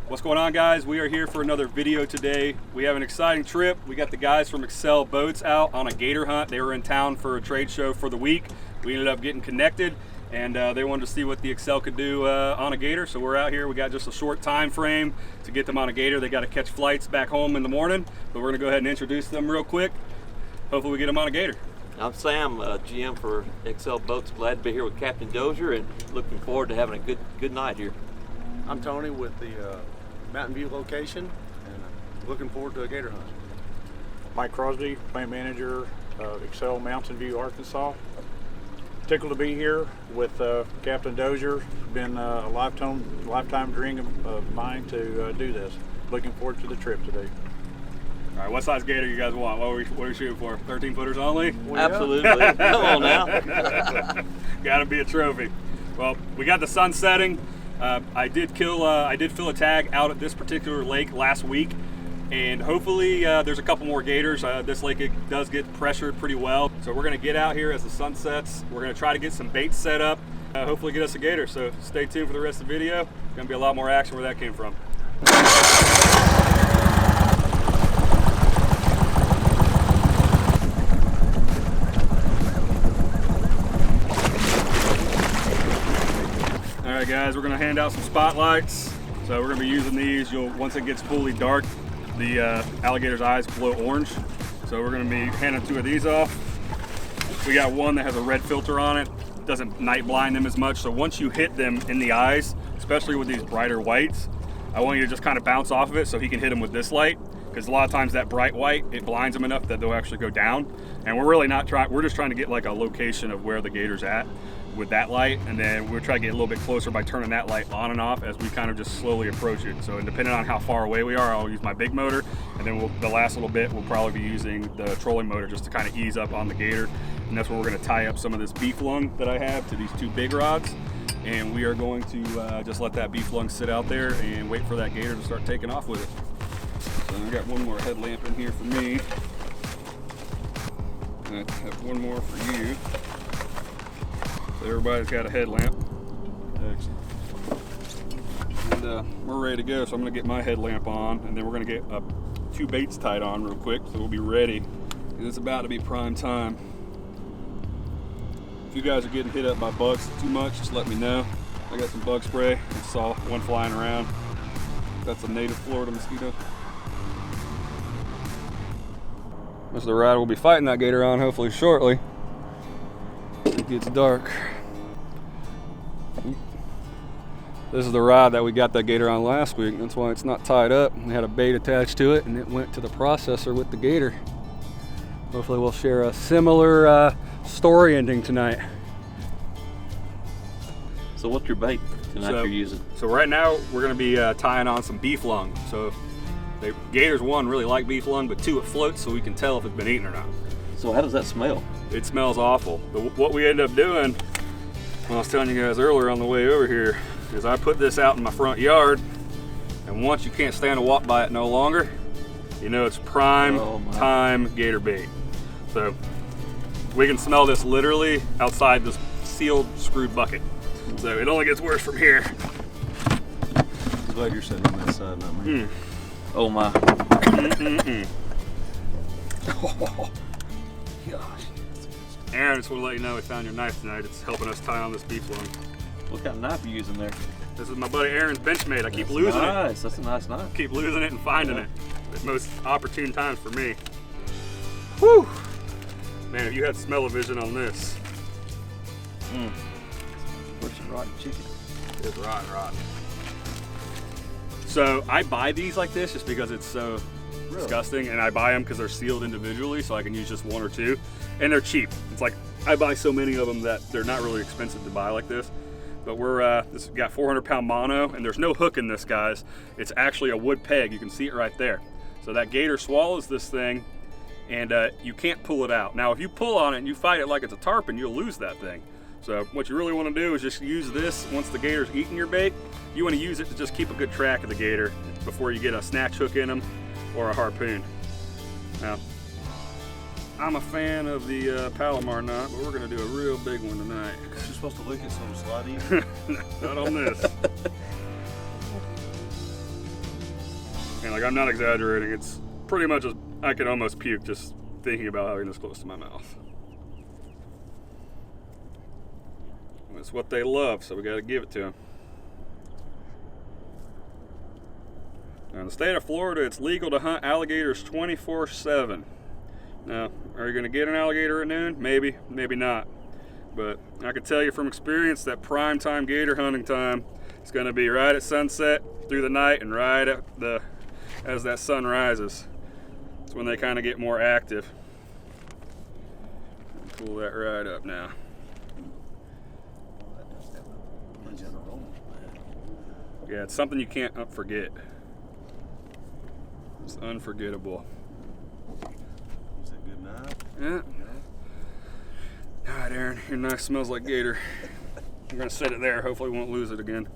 What's going on, guys? We are here for another video today. We have an exciting trip. We got the guys from Excel Boats out on a gator hunt. They were in town for a trade show for the week. We ended up getting connected, and they wanted to see what the Excel could do on a gator. So we're out here. We got just a short time frame to get them on a gator. They got to catch flights back home in the morning, but we're gonna go ahead and introduce them real quick. Hopefully we get them on a gator. I'm Sam, GM for Excel Boats. Glad to be here with Captain Dozier and looking forward to having a good night here. I'm Tony with the Mountain View location, and I'm looking forward to a gator hunt. Mike Crosby, plant manager of Excel Mountain View, Arkansas. Tickled to be here with Captain Dozier. Been a lifetime dream of mine to do this. Looking forward to the trip today. All right, what size gator you guys want? What are we shooting for? 13 footers only? Well, absolutely. Come on now. Gotta be a trophy. Well, we got the sun setting. I did fill a tag out at this particular lake last week, and hopefully there's a couple more gators. This lake, it does get pressured pretty well, so we're gonna get out here as the sun sets. We're gonna try to get some baits set up, hopefully get us a gator. So stay tuned for the rest of the video. There's gonna be a lot more action where that came from. All right, guys, we're gonna hand out some spotlights. So we're gonna be using these. Once it gets fully dark, the alligator's eyes glow orange. So we're gonna be handing 2 of these off. We got one that has a red filter on it. Doesn't night blind them as much. So once you hit them in the eyes, especially with these brighter whites, I want you to just kind of bounce off of it so he can hit them with this light. Because a lot of times that bright white, it blinds them enough that they'll actually go down. And we're really not trying, we're just trying to get like a location of where the gator's at with that light, and then we'll try to get a little bit closer by turning that light on and off as we kind of just slowly approach it. So depending on how far away we are, I'll use my big motor, and then the last little bit we'll probably be using the trolling motor just to kind of ease up on the gator. And that's where we're going to tie up some of this beef lung that I have to these 2 big rods, and we are going to just let that beef lung sit out there and wait for that gator to start taking off with it. So I got one more headlamp in here for me. I have one more for you. So everybody's got a headlamp. Excellent. And we're ready to go. So I'm gonna get my headlamp on, and then we're gonna get 2 baits tied on real quick, so we'll be ready. It's about to be prime time. If you guys are getting hit up by bugs too much, just let me know. I got some bug spray. I saw one flying around. That's a native Florida mosquito. This is the ride we'll be fighting that gator on hopefully shortly. It gets dark. This is the rod that we got that gator on last week. That's why it's not tied up. We had a bait attached to it, and it went to the processor with the gator. Hopefully we'll share a similar story ending tonight. So what's your bait tonight you're using? So right now we're gonna be tying on some beef lung. So gators, 1, really like beef lung, but 2, it floats so we can tell if it's been eaten or not. So how does that smell? It smells awful. But what we end up doing, when I was telling you guys earlier on the way over here, is I put this out in my front yard, and once you can't stand to walk by it no longer, you know it's prime time gator bait. So we can smell this literally outside this sealed screwed bucket. So it only gets worse from here. I'm glad you're sitting on that side, not me. Oh my. Oh, gosh. Aaron, just want to let you know we found your knife tonight. It's helping us tie on this beef lung. What kind of knife are you using there? This is my buddy Aaron's Benchmade. I keep losing it. Nice, that's a nice knife. Keep losing it and finding it at most opportune times for me. Whew! Man, if you had smell-o-vision on this. Where's your rotten chicken? It's rotten. So I buy these like this just because it's so disgusting, and I buy them because they're sealed individually, so I can use just 1 or 2, and they're cheap. It's like I buy so many of them that they're not really expensive to buy like this. But this got 400-pound mono, and there's no hook in this, guys. It's actually a wood peg. You can see it right there. So that gator swallows this thing, and you can't pull it out. Now, if you pull on it and you fight it like it's a tarpon, you'll lose that thing. So what you really want to do is just use this once the gator's eating your bait. You want to use it to just keep a good track of the gator before you get a snatch hook in them or a harpoon. Now, I'm a fan of the Palomar knot, but we're going to do a real big one tonight. You're supposed to lick it so it'll slide in. Not on this. And like, I'm not exaggerating. It's pretty much I could almost puke just thinking about having this close to my mouth. It's what they love, so we got to give it to them. Now, in the state of Florida, it's legal to hunt alligators 24/7. Now, are you going to get an alligator at noon? Maybe, maybe not. But I can tell you from experience that prime time gator hunting time is going to be right at sunset through the night and right at as that sun rises. It's when they kind of get more active. Pull that right up now. Yeah, it's something you can't forget. It's unforgettable. Is that good knife? Yeah. All right, Aaron, your knife smells like gator. I'm gonna set it there. Hopefully we won't lose it again.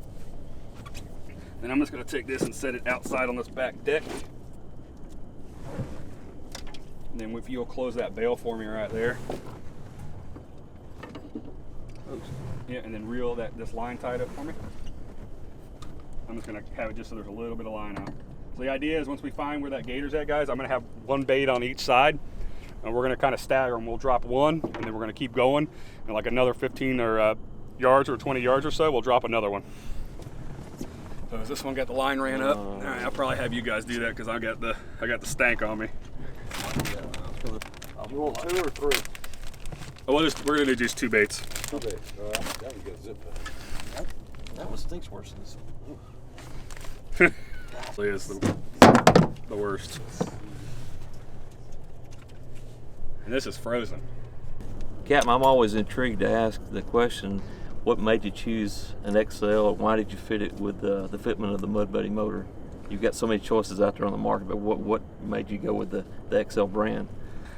Then I'm just gonna take this and set it outside on this back deck. And then if you'll close that bail for me right there. Oops. Yeah, and then reel this line tied up for me. I'm just gonna have it just so there's a little bit of line out. So the idea is once we find where that gator's at, guys, I'm gonna have one bait on each side, and we're gonna kind of stagger them. We'll drop one, and then we're gonna keep going, and like another 15 or yards or 20 yards or so, we'll drop another one. So has this one got the line ran up? All right, I'll probably have you guys do that because I got the stank on me. You want 2 or 3? Oh, we're gonna do just 2 baits. Okay, all right. That was good zip. That one stinks worse than this. So it's the worst. And this is frozen. Captain, I'm always intrigued to ask the question, what made you choose an XL, or why did you fit it with the fitment of the Mud Buddy motor? You've got so many choices out there on the market, but what made you go with the XL brand?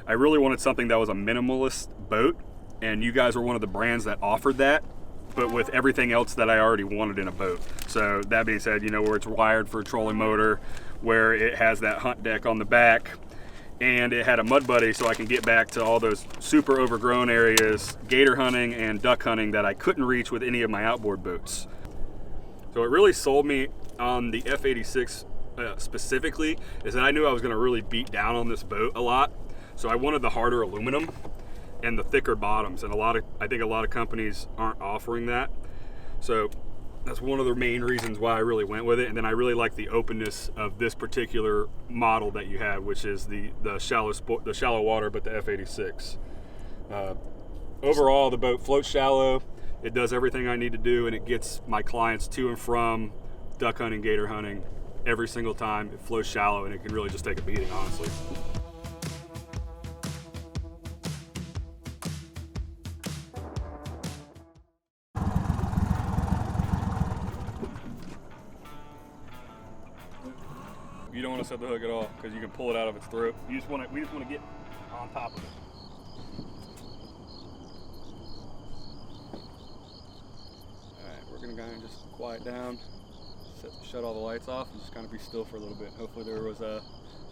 I really wanted something that was a minimalist boat, and you guys were one of the brands that offered that, but with everything else that I already wanted in a boat. So that being said, you know, where it's wired for a trolling motor, where it has that hunt deck on the back, and it had a Mud Buddy so I can get back to all those super overgrown areas, gator hunting and duck hunting that I couldn't reach with any of my outboard boats. So it really sold me on the F86 specifically, is that I knew I was gonna really beat down on this boat a lot. So I wanted the harder aluminum and the thicker bottoms, and I think a lot of companies aren't offering that. So that's one of the main reasons why I really went with it. And then I really like the openness of this particular model that you have, which is the shallow water, but the F86. Overall, the boat floats shallow. It does everything I need to do, and it gets my clients to and from duck hunting, gator hunting every single time. It flows shallow, and it can really just take a beating, honestly. You don't want to set the hook at all because you can pull it out of its throat. We just want to get on top of it. All right, we're gonna kind of just quiet down, shut all the lights off, and just kind of be still for a little bit. Hopefully there was a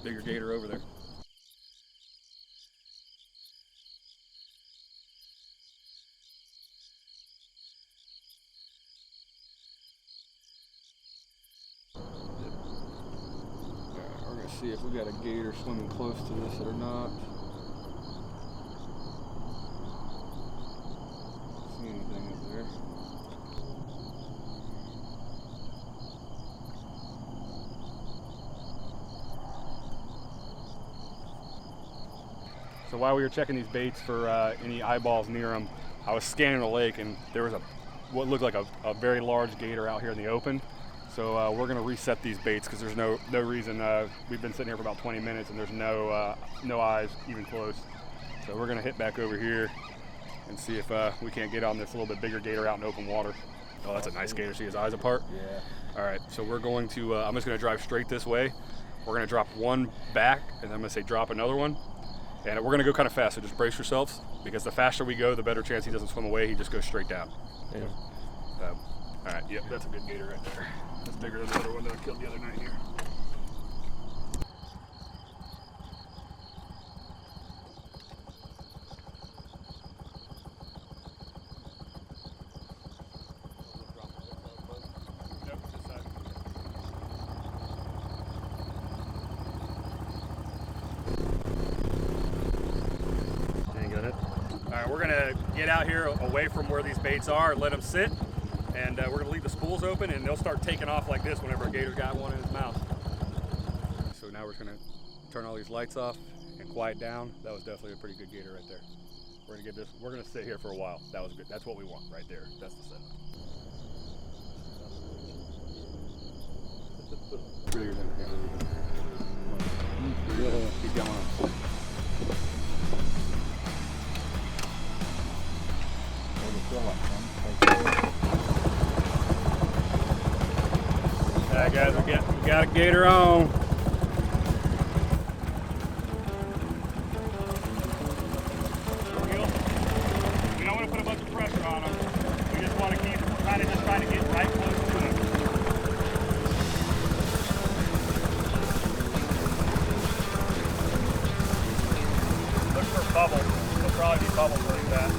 bigger gator over there. See if we got a gator swimming close to this or not. See anything up there? So while we were checking these baits for any eyeballs near them, I was scanning the lake, and there was what looked like a very large gator out here in the open. So we're going to reset these baits because there's no reason. We've been sitting here for about 20 minutes and there's no eyes even close. So we're going to hit back over here and see if we can't get on this little bit bigger gator out in open water. Oh, that's a nice gator. See his eyes apart? Yeah. All right, so we're going to, I'm just gonna drive straight this way. We're gonna drop one back, and I'm gonna say drop another one. And we're gonna go kind of fast, so just brace yourselves, because the faster we go, the better chance he doesn't swim away. He just goes straight down. Yeah. All right, yep, that's a good gator right there. That's bigger than the other one that I killed the other night here. All right, we're gonna get out here away from where these baits are and let them sit, and we're gonna leave the spools open, and they'll start taking off like this whenever a gator's got one in his mouth. So now we're just gonna turn all these lights off and quiet down. That was definitely a pretty good gator right there. We're gonna get this. We're gonna sit here for a while. That was good. That's what we want right there. That's the setup. Bigger than keep going. All right, guys, we got a gator on. We don't want to put a bunch of pressure on them. We just want to keep kind of just trying to get right close to them. Look for bubbles. There'll probably be bubbles like that.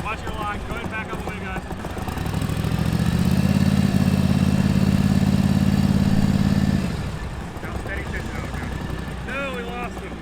Watch your line. Go ahead and back up the way, guys. Now steady fishing out, guys. No, we lost him.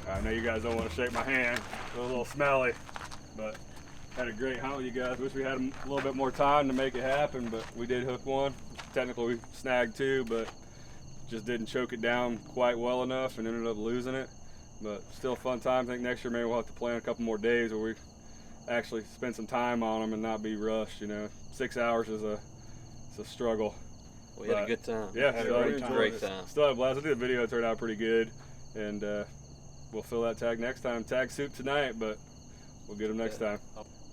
I know you guys don't want to shake my hand. It was a little smelly, but had a great hunt with you guys. Wish we had a little bit more time to make it happen, but we did hook one. Technically we snagged two, but just didn't choke it down quite well enough and ended up losing it. But still a fun time. I think next year maybe we'll have to plan a couple more days where we actually spend some time on them and not be rushed. You know, 6 hours is a struggle. We had a good time. Yeah, Had a still great enjoyed time. Great it. time. Still had a blast. I think the video turned out pretty good, and we'll fill that tag next time. Tag soup tonight, but we'll get them next time.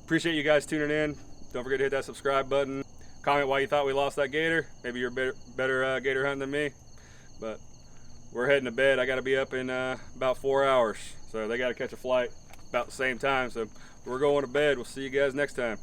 Appreciate you guys tuning in. Don't forget to hit that subscribe button. Comment why you thought we lost that gator. Maybe you're better gator hunting than me. But we're heading to bed. I got to be up in about 4 hours, so they got to catch a flight about the same time. So we're going to bed. We'll see you guys next time.